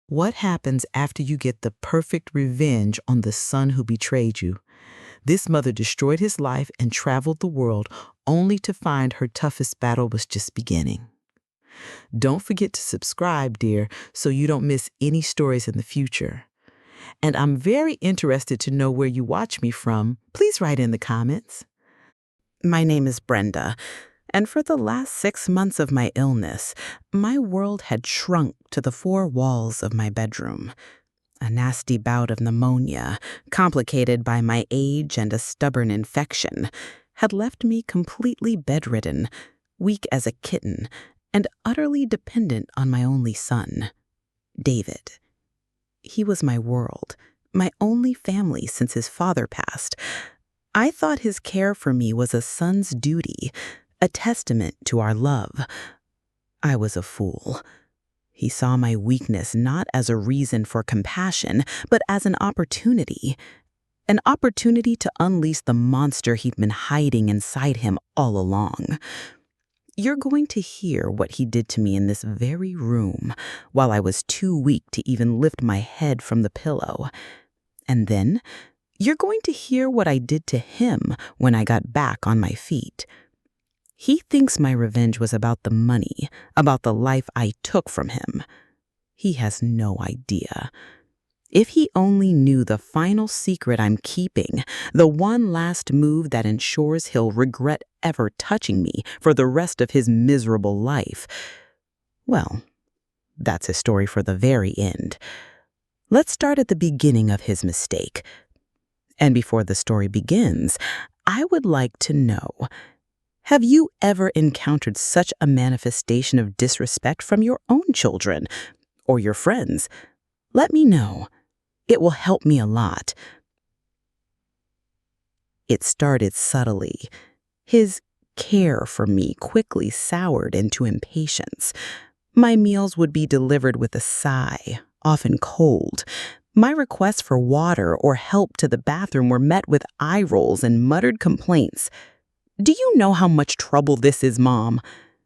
What happens after you get the perfect revenge on the son who betrayed you? This mother destroyed his life and traveled the world only to find her toughest battle was just beginning. Don't forget to subscribe, dear, so you don't miss any stories in the future. And I'm very interested to know where you watch me from. Please write in the comments. My name is Brenda, and for the last 6 months of my illness, my world had shrunk to the 4 walls of my bedroom. A nasty bout of pneumonia, complicated by my age and a stubborn infection, had left me completely bedridden, weak as a kitten, and utterly dependent on my only son, David. He was my world, my only family since his father passed. I thought his care for me was a son's duty, a testament to our love. I was a fool. He saw my weakness not as a reason for compassion, but as an opportunity to unleash the monster he'd been hiding inside him all along. You're going to hear what he did to me in this very room while I was too weak to even lift my head from the pillow. And then you're going to hear what I did to him when I got back on my feet. He thinks my revenge was about the money, about the life I took from him. He has no idea. If he only knew the final secret I'm keeping, the one last move that ensures he'll regret ever touching me for the rest of his miserable life. Well, that's a story for the very end. Let's start at the beginning of his mistake. And before the story begins, I would like to know, have you ever encountered such a manifestation of disrespect from your own children or your friends? Let me know. It will help me a lot. It started subtly. His care for me quickly soured into impatience. My meals would be delivered with a sigh, often cold. My requests for water or help to the bathroom were met with eye rolls and muttered complaints. "Do you know how much trouble this is, Mom?"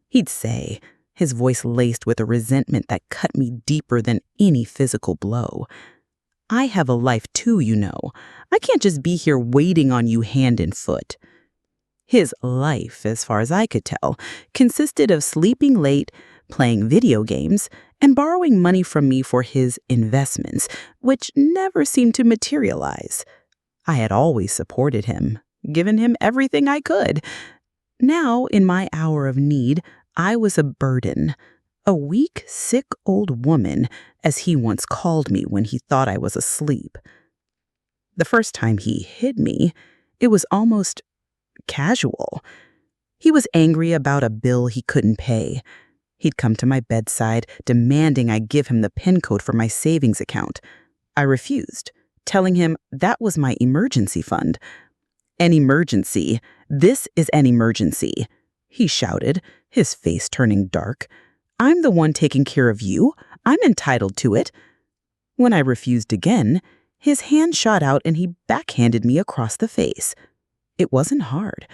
he'd say, his voice laced with a resentment that cut me deeper than any physical blow. I have a life too, you know. I can't just be here waiting on you hand and foot. His life, as far as I could tell, consisted of sleeping late, playing video games, and borrowing money from me for his investments, which never seemed to materialize. I had always supported him, given him everything I could. Now, in my hour of need, I was a burden. A weak, sick old woman, as he once called me when he thought I was asleep. The first time he hit me, it was almost casual. He was angry about a bill he couldn't pay. He'd come to my bedside, demanding I give him the PIN code for my savings account. I refused, telling him that was my emergency fund. "An emergency. This is an emergency," he shouted, his face turning dark. "I'm the one taking care of you. I'm entitled to it." When I refused again, his hand shot out and he backhanded me across the face. It wasn't hard,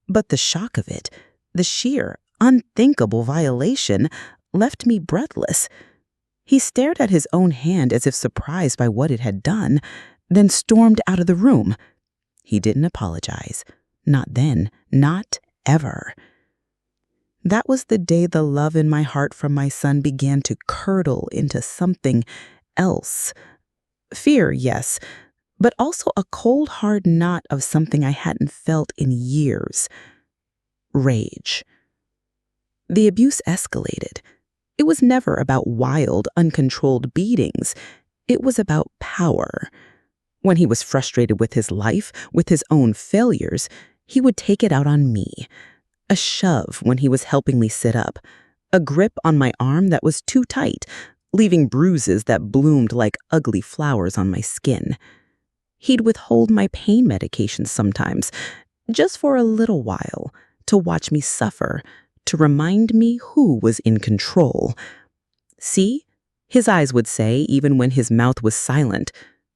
but the shock of it, the sheer, unthinkable violation, left me breathless. He stared at his own hand as if surprised by what it had done, then stormed out of the room. He didn't apologize. Not then, not ever. That was the day the love in my heart from my son began to curdle into something else. Fear, yes, but also a cold, hard knot of something I hadn't felt in years. Rage. The abuse escalated. It was never about wild, uncontrolled beatings. It was about power. When he was frustrated with his life, with his own failures, he would take it out on me. A shove when he was helping me sit up, a grip on my arm that was too tight, leaving bruises that bloomed like ugly flowers on my skin. He'd withhold my pain medications sometimes, just for a little while, to watch me suffer, to remind me who was in control. "See," his eyes would say, even when his mouth was silent,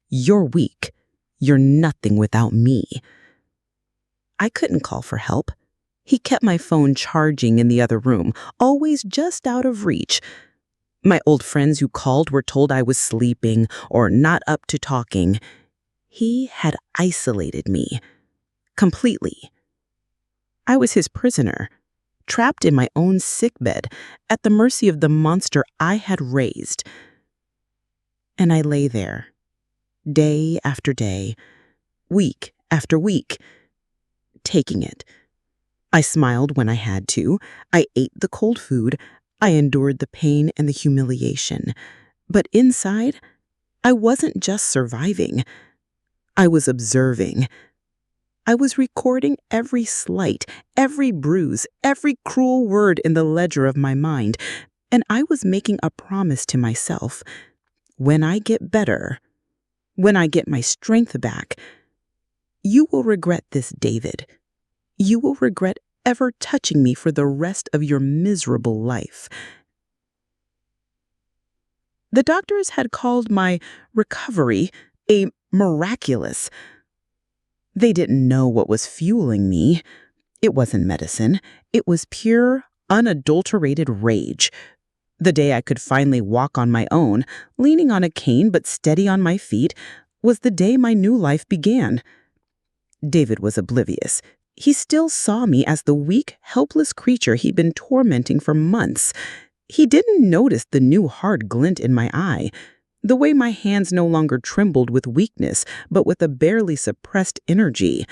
"you're weak. You're nothing without me." I couldn't call for help. He kept my phone charging in the other room, always just out of reach. My old friends who called were told I was sleeping or not up to talking. He had isolated me completely. I was his prisoner, trapped in my own sickbed, at the mercy of the monster I had raised. And I lay there, day after day, week after week, taking it. I smiled when I had to. I ate the cold food. I endured the pain and the humiliation. But inside, I wasn't just surviving. I was observing. I was recording every slight, every bruise, every cruel word in the ledger of my mind, and I was making a promise to myself. When I get better, when I get my strength back, you will regret this, David. You will regret ever touching me for the rest of your miserable life. The doctors had called my recovery a miraculous. They didn't know what was fueling me. It wasn't medicine. It was pure, unadulterated rage. The day I could finally walk on my own, leaning on a cane but steady on my feet, was the day my new life began. David was oblivious. He still saw me as the weak, helpless creature he'd been tormenting for months. He didn't notice the new hard glint in my eye, the way my hands no longer trembled with weakness, but with a barely suppressed energy.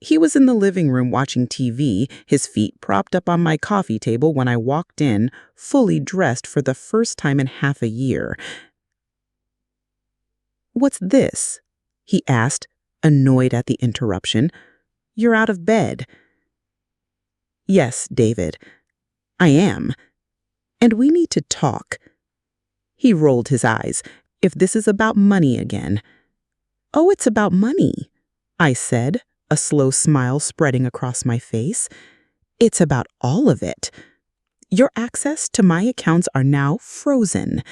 He was in the living room watching TV, his feet propped up on my coffee table when I walked in, fully dressed for the first time in half a year. "What's this?" he asked, annoyed at the interruption. "You're out of bed." "Yes, David, I am. And we need to talk." He rolled his eyes. "If this is about money again." "Oh, it's about money," I said, a slow smile spreading across my face. "It's about all of it. Your access to my accounts are now frozen.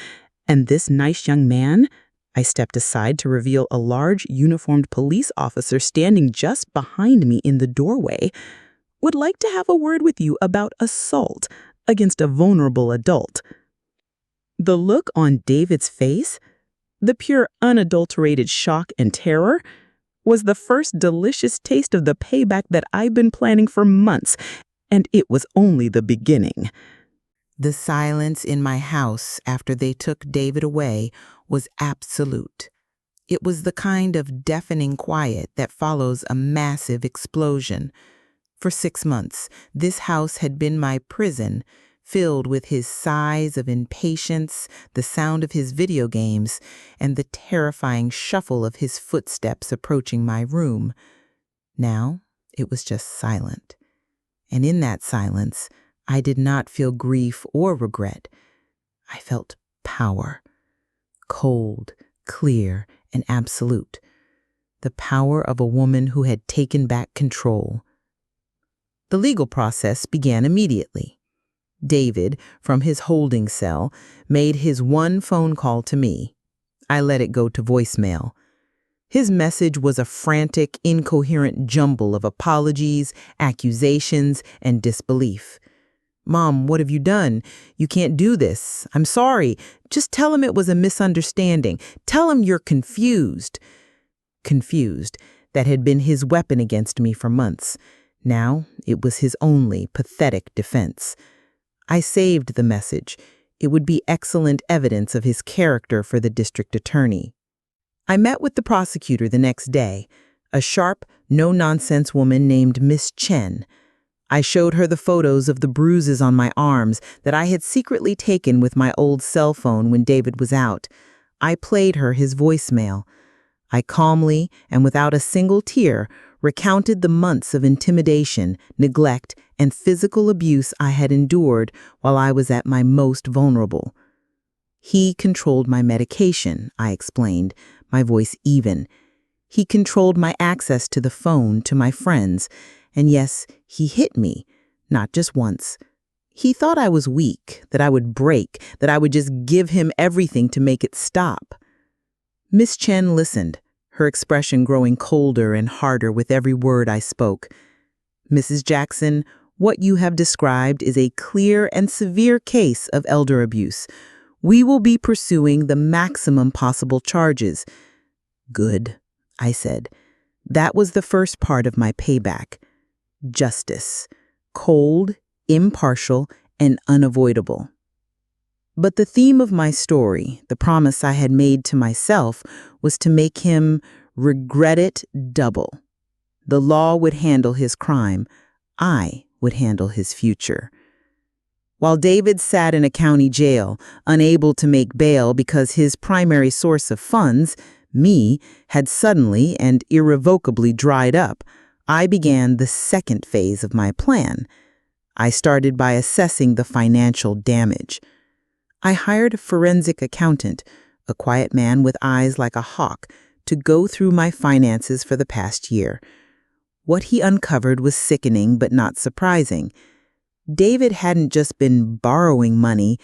And this nice young man," I stepped aside to reveal a large uniformed police officer standing just behind me in the doorway, "would like to have a word with you about assault against a vulnerable adult." The look on David's face, the pure unadulterated shock and terror, was the first delicious taste of the payback that I've been planning for months, and it was only the beginning. The silence in my house after they took David away was absolute. It was the kind of deafening quiet that follows a massive explosion. For 6 months, this house had been my prison, filled with his sighs of impatience, the sound of his video games, and the terrifying shuffle of his footsteps approaching my room. Now it was just silent. And in that silence, I did not feel grief or regret. I felt power. Cold, clear, and absolute. The power of a woman who had taken back control. The legal process began immediately. David, from his holding cell, made his one phone call to me. I let it go to voicemail. His message was a frantic, incoherent jumble of apologies, accusations, and disbelief. "Mom, what have you done? You can't do this. I'm sorry. Just tell him it was a misunderstanding. Tell him you're confused." Confused, that had been his weapon against me for months. Now it was his only pathetic defense. I saved the message. It would be excellent evidence of his character for the district attorney. I met with the prosecutor the next day, a sharp, no-nonsense woman named Miss Chen. I showed her the photos of the bruises on my arms that I had secretly taken with my old cell phone when David was out. I played her his voicemail. I calmly, and without a single tear, recounted the months of intimidation, neglect, and physical abuse I had endured while I was at my most vulnerable. "He controlled my medication," I explained, my voice even. "He controlled my access to the phone, to my friends. And yes, he hit me, not just once. He thought I was weak, that I would break, that I would just give him everything to make it stop." Miss Chen listened, her expression growing colder and harder with every word I spoke. "Mrs. Jackson, What you have described is a clear and severe case of elder abuse. We will be pursuing the maximum possible charges." "Good," I said. That was the first part of my payback. Justice. Cold, impartial, and unavoidable. But the theme of my story, the promise I had made to myself, was to make him regret it double. The law would handle his crime. I would handle his future. While David sat in a county jail, unable to make bail because his primary source of funds, me, had suddenly and irrevocably dried up, I began the second phase of my plan. I started by assessing the financial damage. I hired a forensic accountant, a quiet man with eyes like a hawk, to go through my finances for the past year. What he uncovered was sickening but not surprising. David hadn't just been borrowing money,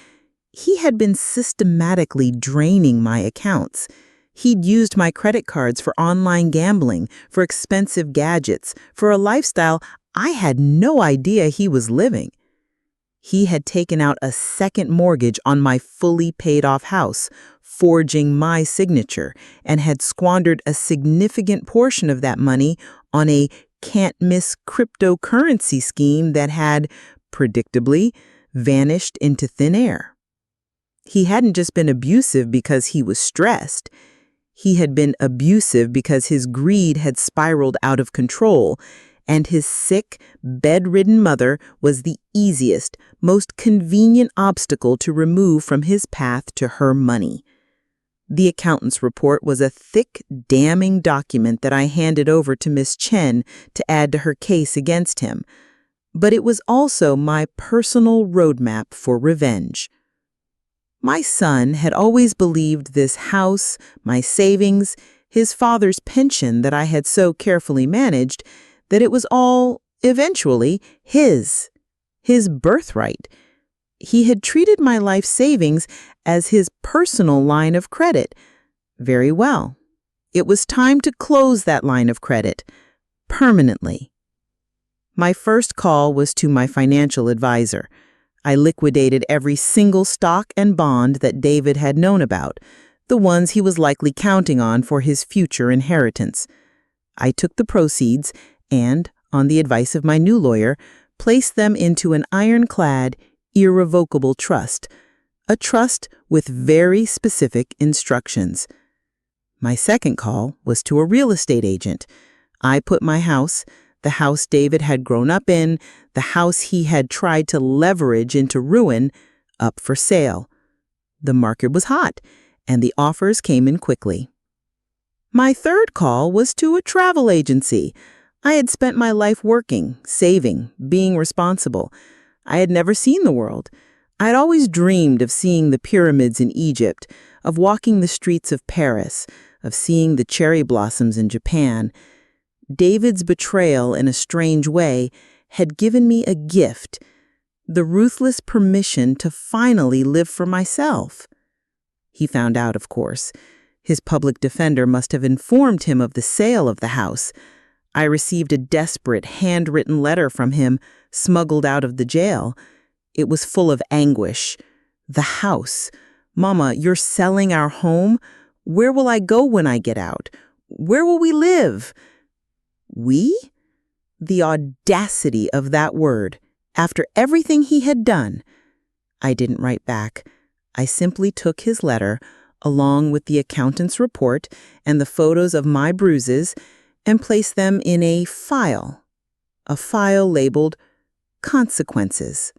he had been systematically draining my accounts. He'd used my credit cards for online gambling, for expensive gadgets, for a lifestyle I had no idea he was living. He had taken out a second mortgage on my fully paid-off house, forging my signature, and had squandered a significant portion of that money on a can't-miss cryptocurrency scheme that had, predictably, vanished into thin air. He hadn't just been abusive because he was stressed. He had been abusive because his greed had spiraled out of control, and his sick, bedridden mother was the easiest, most convenient obstacle to remove from his path to her money. The accountant's report was a thick, damning document that I handed over to Miss Chen to add to her case against him. But it was also my personal roadmap for revenge. My son had always believed this house, my savings, his father's pension that I had so carefully managed, that it was all, eventually, his birthright. He had treated my life savings as his personal line of credit. Very well. It was time to close that line of credit, permanently. My first call was to my financial advisor. I liquidated every single stock and bond that David had known about, the ones he was likely counting on for his future inheritance. I took the proceeds and, on the advice of my new lawyer, placed them into an ironclad, irrevocable trust, a trust with very specific instructions. My second call was to a real estate agent. I put my house, the house David had grown up in, the house he had tried to leverage into ruin, up for sale. The market was hot, and the offers came in quickly. My third call was to a travel agency. I had spent my life working, saving, being responsible. I had never seen the world. I had always dreamed of seeing the pyramids in Egypt, of walking the streets of Paris, of seeing the cherry blossoms in Japan. David's betrayal, in a strange way, had given me a gift, the ruthless permission to finally live for myself. He found out, of course. His public defender must have informed him of the sale of the house. I received a desperate, handwritten letter from him, smuggled out of the jail. It was full of anguish. "The house. Mama, you're selling our home? Where will I go when I get out? Where will we live?" We? The audacity of that word, after everything he had done. I didn't write back. I simply took his letter, along with the accountant's report and the photos of my bruises, and placed them in a file labeled Consequences.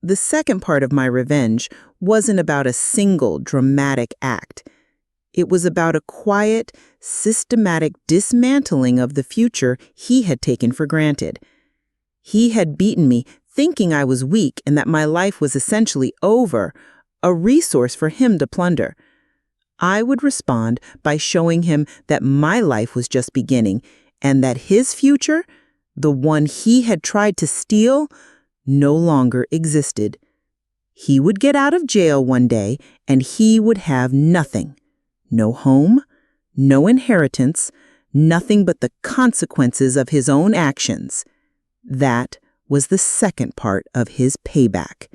The second part of my revenge wasn't about a single dramatic act. It was about a quiet, systematic dismantling of the future he had taken for granted. He had beaten me, thinking I was weak and that my life was essentially over, a resource for him to plunder. I would respond by showing him that my life was just beginning and that his future, the one he had tried to steal, no longer existed. He would get out of jail one day and he would have nothing. No home, no inheritance, nothing but the consequences of his own actions. That was the second part of his payback,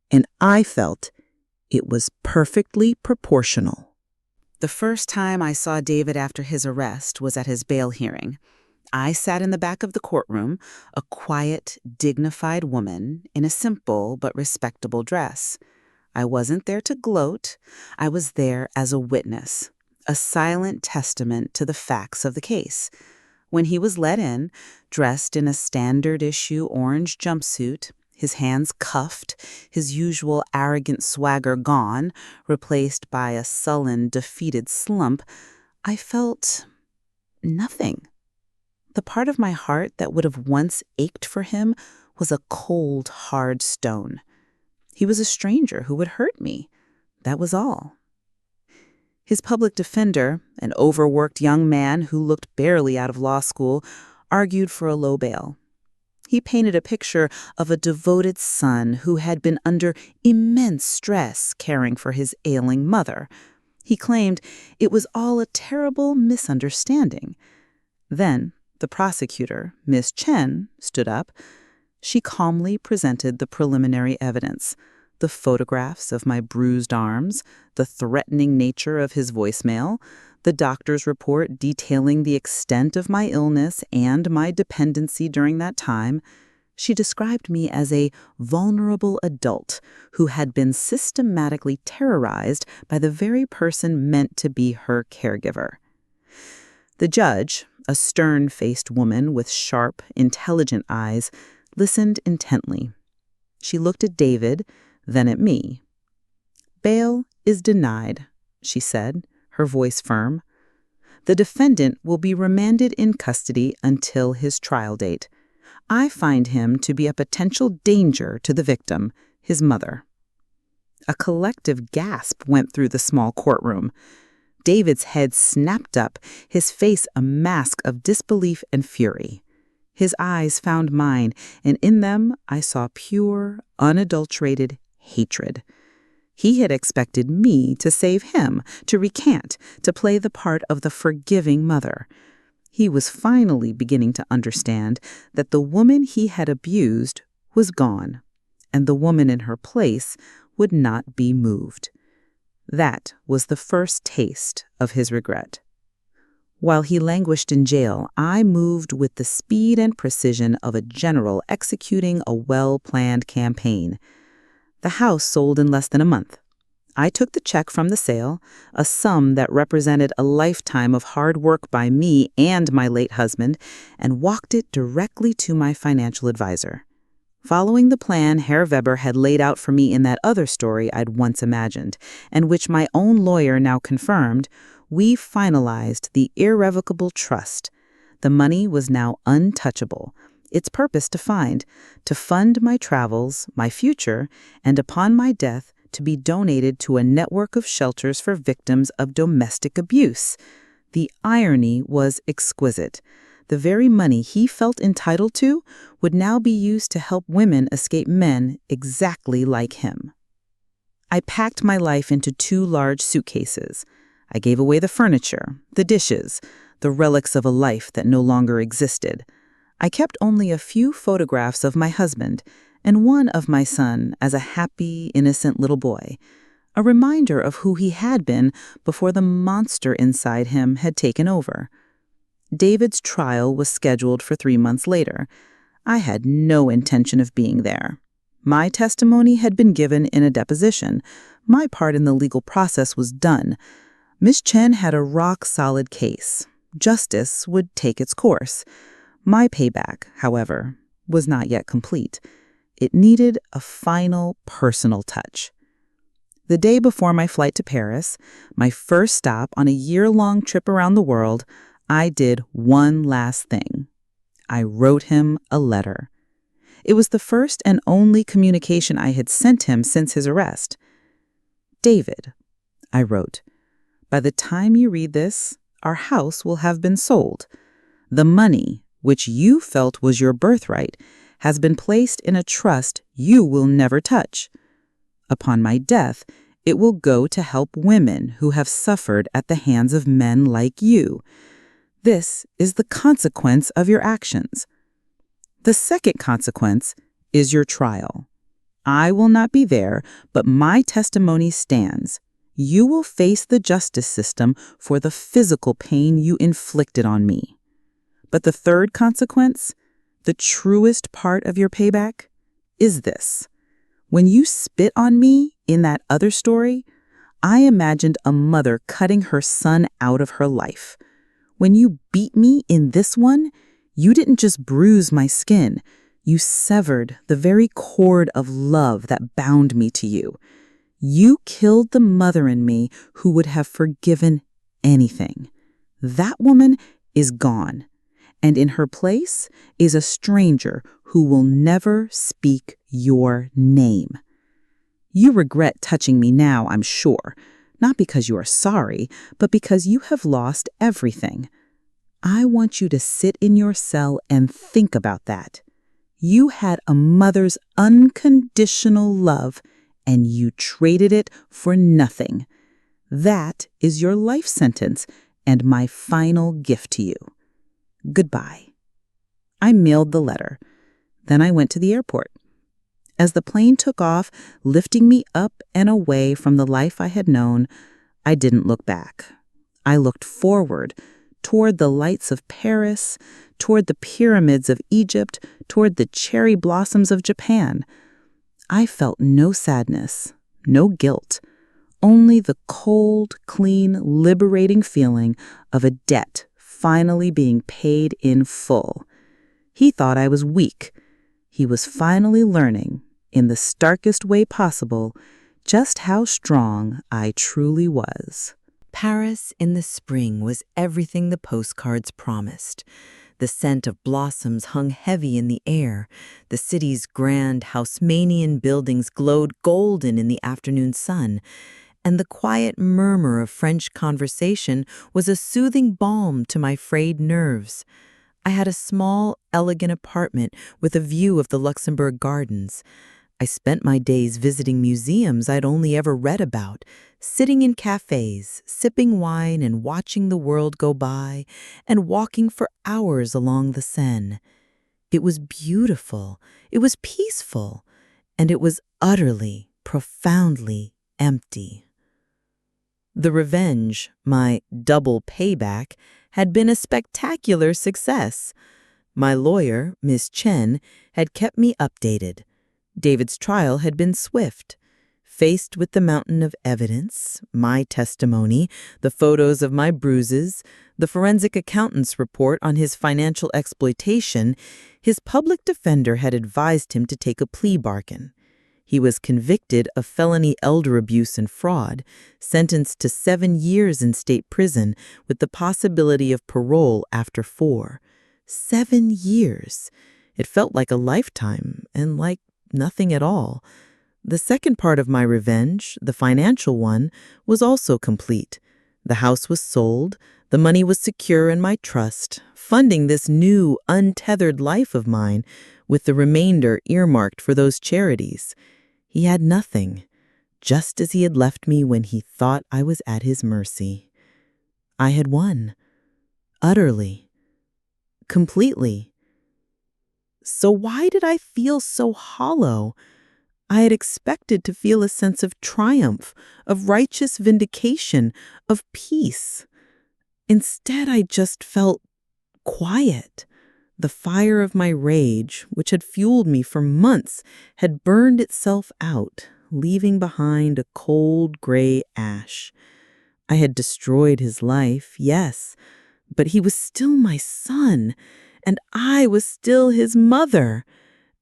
and I felt it was perfectly proportional. The first time I saw David after his arrest was at his bail hearing. I sat in the back of the courtroom, a quiet, dignified woman in a simple but respectable dress. I wasn't there to gloat. I was there as a witness, a silent testament to the facts of the case. When he was let in, dressed in a standard-issue orange jumpsuit, his hands cuffed, his usual arrogant swagger gone, replaced by a sullen, defeated slump, I felt nothing. The part of my heart that would have once ached for him was a cold, hard stone. He was a stranger who would hurt me. That was all. His public defender, an overworked young man who looked barely out of law school, argued for a low bail. He painted a picture of a devoted son who had been under immense stress caring for his ailing mother. He claimed it was all a terrible misunderstanding. Then the prosecutor, Miss Chen, stood up. She calmly presented the preliminary evidence, the photographs of my bruised arms, the threatening nature of his voicemail, the doctor's report detailing the extent of my illness and my dependency during that time. She described me as a vulnerable adult who had been systematically terrorized by the very person meant to be her caregiver. The judge, a stern-faced woman with sharp, intelligent eyes, listened intently. She looked at David, then at me. "Bail is denied," she said, her voice firm. "The defendant will be remanded in custody until his trial date. I find him to be a potential danger to the victim, his mother." A collective gasp went through the small courtroom. David's head snapped up, his face a mask of disbelief and fury. His eyes found mine, and in them I saw pure, unadulterated hatred. He had expected me to save him, to recant, to play the part of the forgiving mother. He was finally beginning to understand that the woman he had abused was gone, and the woman in her place would not be moved. That was the first taste of his regret. While he languished in jail, I moved with the speed and precision of a general executing a well-planned campaign. The house sold in less than a month. I took the check from the sale, a sum that represented a lifetime of hard work by me and my late husband, and walked it directly to my financial advisor. Following the plan Herr Weber had laid out for me in that other story I'd once imagined, and which my own lawyer now confirmed, we finalized the irrevocable trust. The money was now untouchable, its purpose defined, to fund my travels, my future, and upon my death to be donated to a network of shelters for victims of domestic abuse. The irony was exquisite. The very money he felt entitled to would now be used to help women escape men exactly like him. I packed my life into 2 large suitcases. I gave away the furniture, the dishes, the relics of a life that no longer existed. I kept only a few photographs of my husband and one of my son as a happy, innocent little boy, a reminder of who he had been before the monster inside him had taken over. David's trial was scheduled for 3 months later. I had no intention of being there. My testimony had been given in a deposition. My part in the legal process was done. Miss Chen had a rock-solid case. Justice would take its course. My payback, however, was not yet complete. It needed a final personal touch. The day before my flight to Paris, my first stop on a year-long trip around the world, I did one last thing. I wrote him a letter. It was the first and only communication I had sent him since his arrest. "David," I wrote, "by the time you read this, our house will have been sold. The money, which you felt was your birthright, has been placed in a trust you will never touch. Upon my death, it will go to help women who have suffered at the hands of men like you. This is the consequence of your actions." The second consequence is your trial. I will not be there, but my testimony stands. You will face the justice system for the physical pain you inflicted on me. But the third consequence, the truest part of your payback, is this. When you spit on me in that other story, I imagined a mother cutting her son out of her life. When you beat me in this one, you didn't just bruise my skin. You severed the very cord of love that bound me to you. You killed the mother in me who would have forgiven anything. That woman is gone, and in her place is a stranger who will never speak your name. You regret touching me now, I'm sure, not because you are sorry, but because you have lost everything. I want you to sit in your cell and think about that. You had a mother's unconditional love, and you traded it for nothing. That is your life sentence and my final gift to you. Goodbye. I mailed the letter. Then I went to the airport. As the plane took off, lifting me up and away from the life I had known, I didn't look back. I looked forward, toward the lights of Paris, toward the pyramids of Egypt, toward the cherry blossoms of Japan. I felt no sadness, no guilt, only the cold, clean, liberating feeling of a debt finally being paid in full. He thought I was weak. He was finally learning, in the starkest way possible, just how strong I truly was. Paris in the spring was everything the postcards promised. The scent of blossoms hung heavy in the air. The city's grand Haussmannian buildings glowed golden in the afternoon sun. And the quiet murmur of French conversation was a soothing balm to my frayed nerves. I had a small, elegant apartment with a view of the Luxembourg Gardens. I spent my days visiting museums I'd only ever read about, sitting in cafes, sipping wine and watching the world go by, and walking for hours along the Seine. It was beautiful, it was peaceful, and it was utterly, profoundly empty. The revenge, my double payback, had been a spectacular success. My lawyer, Miss Chen, had kept me updated. David's trial had been swift. Faced with the mountain of evidence, my testimony, the photos of my bruises, the forensic accountant's report on his financial exploitation, his public defender had advised him to take a plea bargain. He was convicted of felony elder abuse and fraud, sentenced to 7 years in state prison with the possibility of parole after 4. 7 years. It felt like a lifetime and like nothing at all. The second part of my revenge, the financial one, was also complete. The house was sold, the money was secure in my trust, funding this new, untethered life of mine, with the remainder earmarked for those charities. He had nothing, just as he had left me when he thought I was at his mercy. I had won. Utterly. Completely. So why did I feel so hollow? I had expected to feel a sense of triumph, of righteous vindication, of peace. Instead, I just felt quiet. The fire of my rage, which had fueled me for months, had burned itself out, leaving behind a cold gray ash. I had destroyed his life, yes, but he was still my son, and I was still his mother.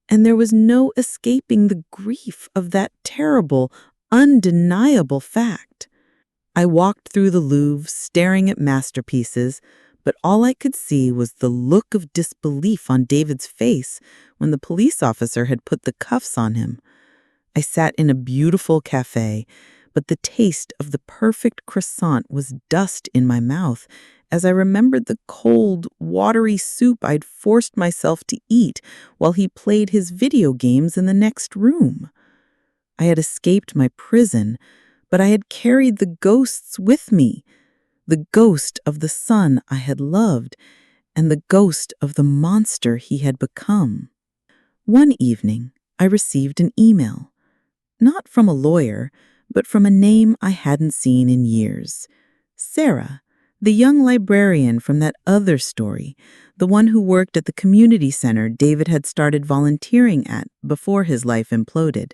And there was no escaping the grief of that terrible, undeniable fact. I walked through the Louvre, staring at masterpieces, but all I could see was the look of disbelief on David's face when the police officer had put the cuffs on him. I sat in a beautiful cafe, but the taste of the perfect croissant was dust in my mouth as I remembered the cold, watery soup I'd forced myself to eat while he played his video games in the next room. I had escaped my prison, but I had carried the ghosts with me. The ghost of the son I had loved, and the ghost of the monster he had become. One evening, I received an email, not from a lawyer, but from a name I hadn't seen in years. Sarah, the young librarian from that other story, the one who worked at the community center David had started volunteering at before his life imploded.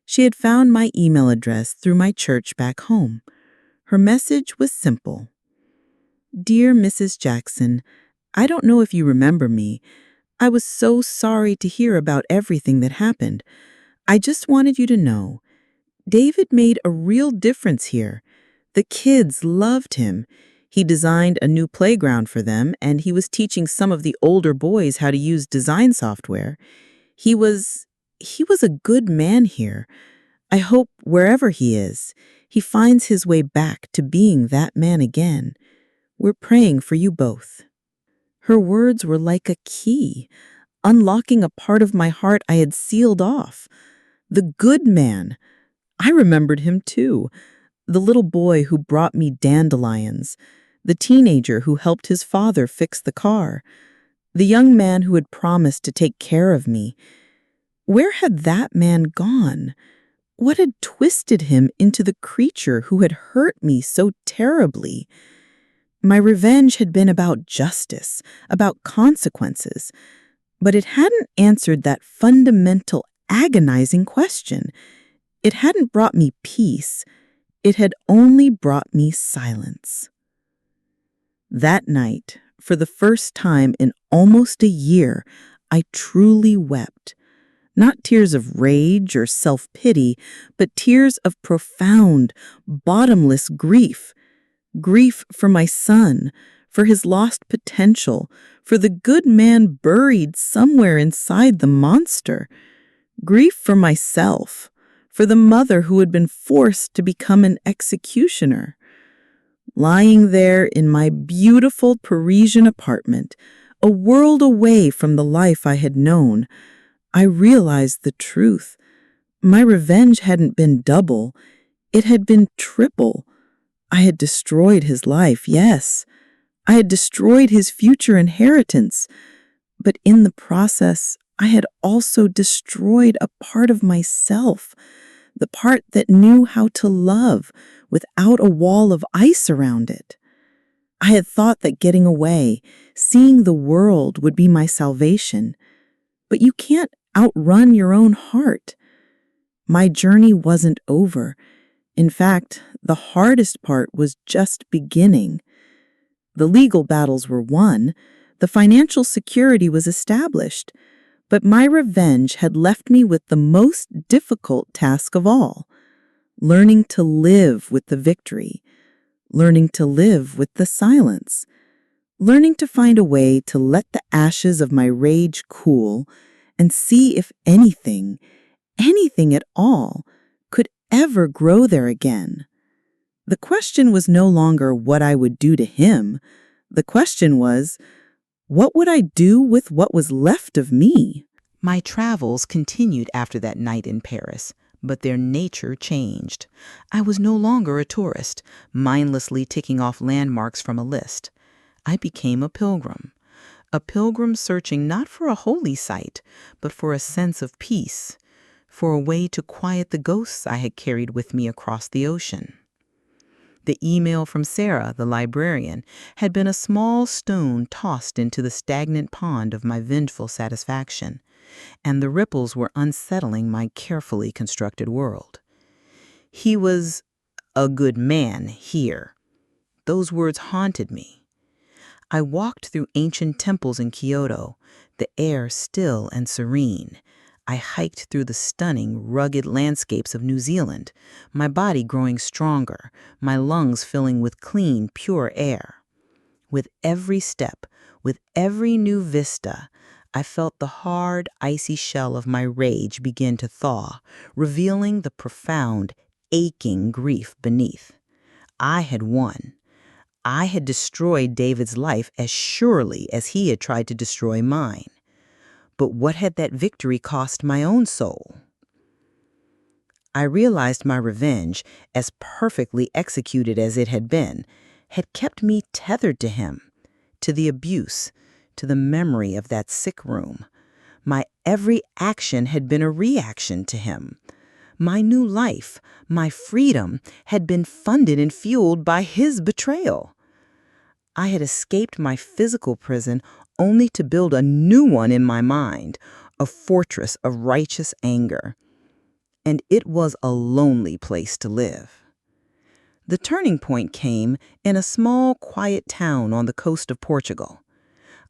She had found my email address through my church back home. Her message was simple. Dear Mrs. Jackson, I don't know if you remember me. I was so sorry to hear about everything that happened. I just wanted you to know, David made a real difference here. The kids loved him. He designed a new playground for them, and he was teaching some of the older boys how to use design software. He was a good man here. I hope wherever he is, he finds his way back to being that man again. We're praying for you both. Her words were like a key, unlocking a part of my heart I had sealed off. The good man. I remembered him too. The little boy who brought me dandelions. The teenager who helped his father fix the car. The young man who had promised to take care of me. Where had that man gone? What had twisted him into the creature who had hurt me so terribly? My revenge had been about justice, about consequences, but it hadn't answered that fundamental, agonizing question. It hadn't brought me peace. It had only brought me silence. That night, for the first time in almost a year, I truly wept. Not tears of rage or self-pity, but tears of profound, bottomless grief. Grief for my son, for his lost potential, for the good man buried somewhere inside the monster. Grief for myself, for the mother who had been forced to become an executioner. Lying there in my beautiful Parisian apartment, a world away from the life I had known, I realized the truth. My revenge hadn't been double, it had been triple. I had destroyed his life, yes. I had destroyed his future inheritance. But in the process, I had also destroyed a part of myself, the part that knew how to love without a wall of ice around it. I had thought that getting away, seeing the world would be my salvation. But you can't outrun your own heart. My journey wasn't over. In fact, the hardest part was just beginning. The legal battles were won, the financial security was established, but my revenge had left me with the most difficult task of all, learning to live with the victory, learning to live with the silence, learning to find a way to let the ashes of my rage cool and see if anything at all, could ever grow there again. The question was no longer what I would do to him. The question was, what would I do with what was left of me? My travels continued after that night in Paris, but their nature changed. I was no longer a tourist, mindlessly ticking off landmarks from a list. I became a pilgrim searching not for a holy site, but for a sense of peace, for a way to quiet the ghosts I had carried with me across the ocean. The email from Sarah, the librarian, had been a small stone tossed into the stagnant pond of my vengeful satisfaction, and the ripples were unsettling my carefully constructed world. He was a good man here. Those words haunted me. I walked through ancient temples in Kyoto, the air still and serene. I hiked through the stunning, rugged landscapes of New Zealand, my body growing stronger, my lungs filling with clean, pure air. With every step, with every new vista, I felt the hard, icy shell of my rage begin to thaw, revealing the profound, aching grief beneath. I had won. I had destroyed David's life as surely as he had tried to destroy mine. But what had that victory cost my own soul? I realized my revenge, as perfectly executed as it had been, had kept me tethered to him, to the abuse, to the memory of that sick room. My Every action had been a reaction to him. My new life, my freedom, had been funded and fueled by his betrayal. I had escaped my physical prison only to build a new one in my mind, a fortress of righteous anger. And it was a lonely place to live. The turning point came in a small, quiet town on the coast of Portugal.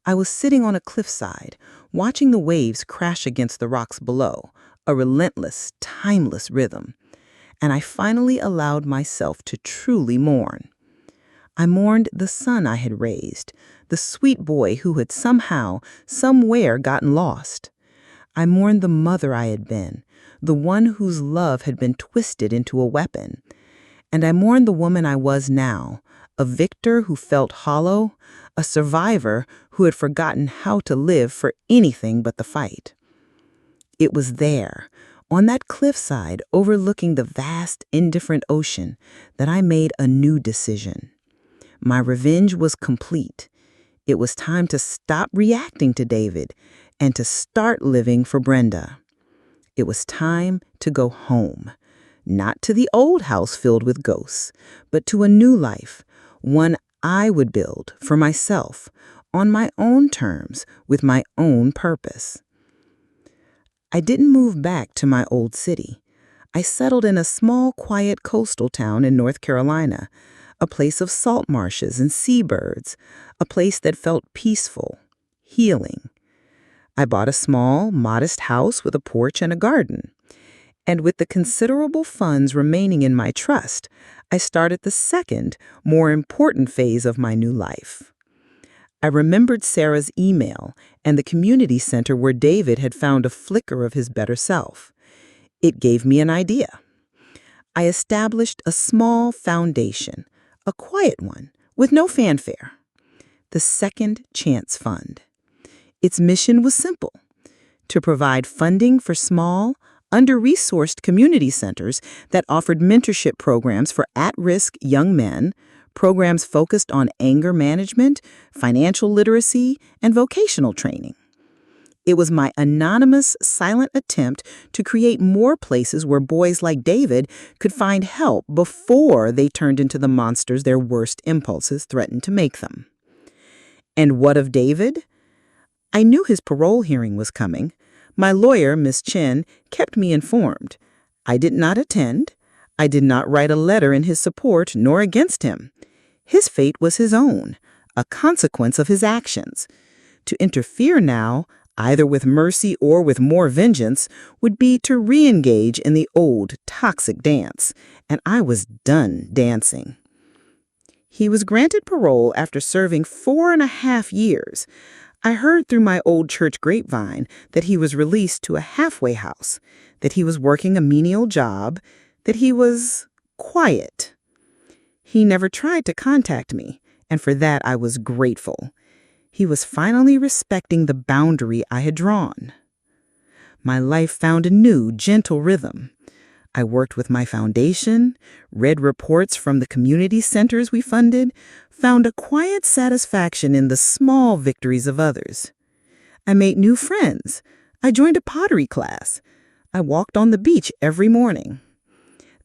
I was sitting on a cliffside, watching the waves crash against the rocks below, a relentless, timeless rhythm. And I finally allowed myself to truly mourn. I mourned the son I had raised, the sweet boy who had somehow, somewhere gotten lost. I mourned the mother I had been, the one whose love had been twisted into a weapon. And I mourned the woman I was now, a victor who felt hollow, a survivor who had forgotten how to live for anything but the fight. It was there, on that cliffside overlooking the vast, indifferent ocean, that I made a new decision. My revenge was complete. It was time to stop reacting to David and to start living for Brenda. It was time to go home, not to the old house filled with ghosts, but to a new life, one I would build for myself, on my own terms, with my own purpose. I didn't move back to my old city. I settled in a small, quiet coastal town in North Carolina, a place of salt marshes and seabirds, a place that felt peaceful, healing. I bought a small, modest house with a porch and a garden. And with the considerable funds remaining in my trust, I started the second, more important phase of my new life. I remembered Sarah's email and the community center where David had found a flicker of his better self. It gave me an idea. I established a small foundation, a quiet one, with no fanfare. The Second Chance Fund. Its mission was simple: to provide funding for small, under-resourced community centers that offered mentorship programs for at-risk young men, programs focused on anger management, financial literacy, and vocational training. It was my anonymous, silent attempt to create more places where boys like David could find help before they turned into the monsters their worst impulses threatened to make them. And what of David? I knew his parole hearing was coming. My lawyer, Miss Chen, kept me informed. I did not attend. I did not write a letter in his support nor against him. His fate was his own, a consequence of his actions. To interfere now, either with mercy or with more vengeance, would be to re-engage in the old, toxic dance, and I was done dancing. He was granted parole after serving 4.5 years. I heard through my old church grapevine that he was released to a halfway house, that he was working a menial job, that he was quiet. He never tried to contact me, and for that I was grateful. He was finally respecting the boundary I had drawn. My life found a new, gentle rhythm. I worked with my foundation, read reports from the community centers we funded, found a quiet satisfaction in the small victories of others. I made new friends. I joined a pottery class. I walked on the beach every morning.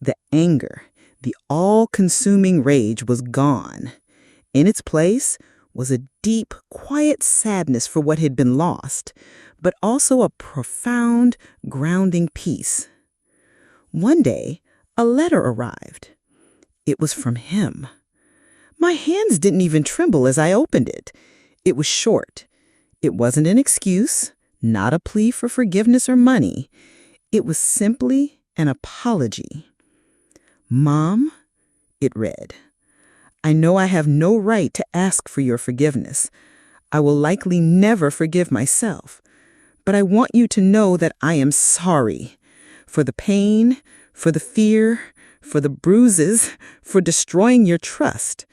The anger, the all-consuming rage was gone. In its place was a deep, quiet sadness for what had been lost, but also a profound, grounding peace. One day, a letter arrived. It was from him. My hands didn't even tremble as I opened it. It was short. It wasn't an excuse, not a plea for forgiveness or money. It was simply an apology. "Mom," it read, "I know I have no right to ask for your forgiveness. I will likely never forgive myself. But I want you to know that I am sorry for the pain, for the fear, for the bruises, for destroying your trust.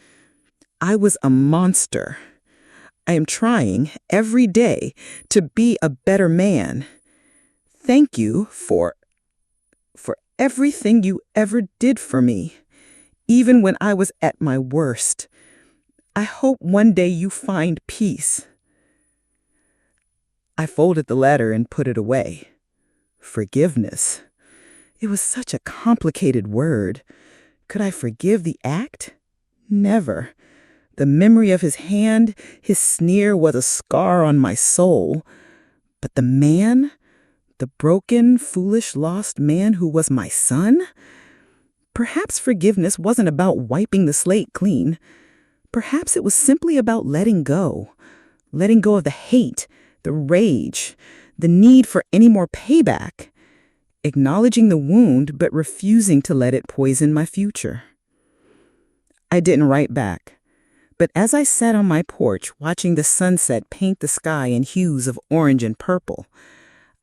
I was a monster. I am trying every day to be a better man. Thank you for everything you ever did for me, even when I was at my worst. I hope one day you find peace." I folded the letter and put it away. Forgiveness. It was such a complicated word. Could I forgive the act? Never. The memory of his hand, his sneer, was a scar on my soul. But the man, the broken, foolish, lost man who was my son? Perhaps forgiveness wasn't about wiping the slate clean. Perhaps it was simply about letting go of the hate, the rage, the need for any more payback, acknowledging the wound but refusing to let it poison my future. I didn't write back, but as I sat on my porch watching the sunset paint the sky in hues of orange and purple,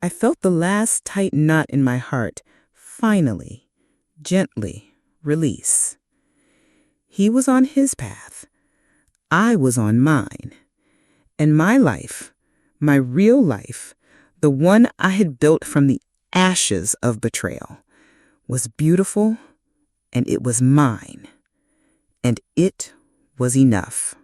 I felt the last tight knot in my heart finally, gently release. He was on his path. I was on mine. And my life, my real life, the one I had built from the ashes of betrayal, was beautiful, and it was mine. And it was enough.